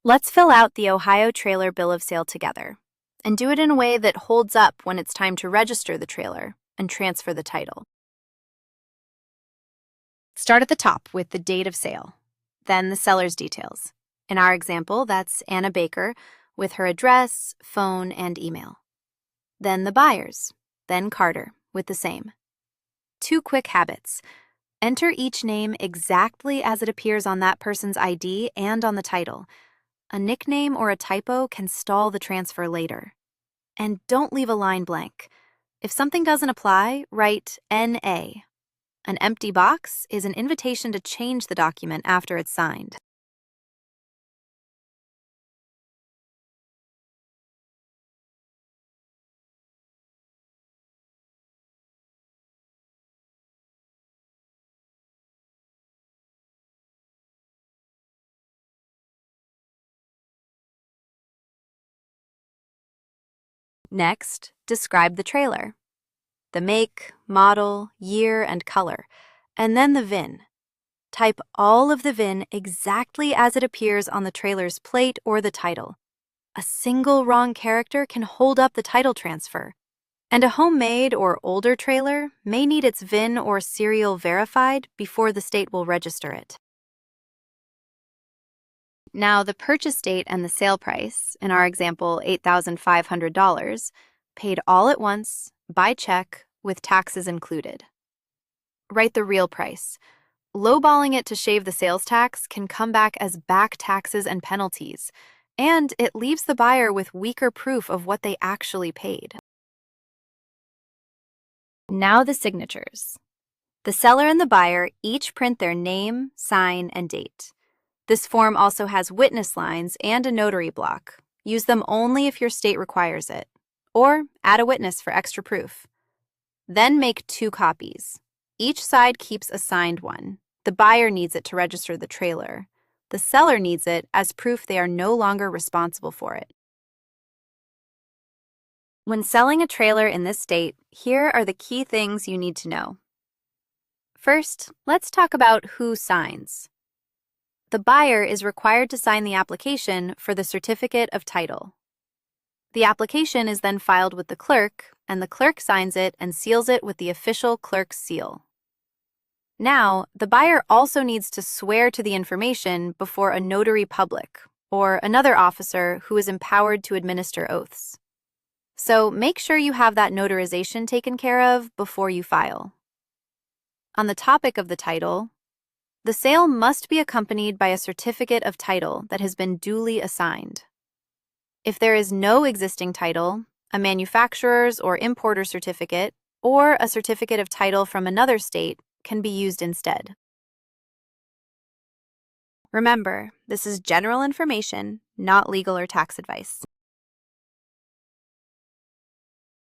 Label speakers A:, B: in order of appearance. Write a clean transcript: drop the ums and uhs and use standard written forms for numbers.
A: Let's fill out the Ohio trailer bill of sale together and do it in a way that holds up when it's time to register the trailer and transfer the title. Start at the top with the date of sale, then the seller's details. In our example, that's Anna Baker with her address, phone, and email. Then the buyers, then Carter with the same. 2 quick habits. Enter each name exactly as it appears on that person's ID and on the title. A nickname or a typo can stall the transfer later. And don't leave a line blank. If something doesn't apply, write NA. An empty box is an invitation to change the document after it's signed. Next, describe the trailer. The make, model, year, and color, and then the VIN. Type all of the VIN exactly as it appears on the trailer's plate or the title. A single wrong character can hold up the title transfer, and a homemade or older trailer may need its VIN or serial verified before the state will register it. Now, the purchase date and the sale price, in our example, $8,500, paid all at once, by check, with taxes included. Write the real price. Lowballing it to shave the sales tax can come back as back taxes and penalties, and it leaves the buyer with weaker proof of what they actually paid. Now the signatures. The seller and the buyer each print their name, sign, and date. This form also has witness lines and a notary block. Use them only if your state requires it, or add a witness for extra proof. Then make 2 copies. Each side keeps a signed one. The buyer needs it to register the trailer. The seller needs it as proof they are no longer responsible for it. When selling a trailer in this state, here are the key things you need to know. First, let's talk about who signs. The buyer is required to sign the application for the certificate of title. The application is then filed with the clerk, and the clerk signs it and seals it with the official clerk's seal. Now, the buyer also needs to swear to the information before a notary public or another officer who is empowered to administer oaths. So make sure you have that notarization taken care of before you file. On the topic of the title, the sale must be accompanied by a certificate of title that has been duly assigned. If there is no existing title, a manufacturer's or importer certificate, or a certificate of title from another state can be used instead. Remember, this is general information, not legal or tax advice.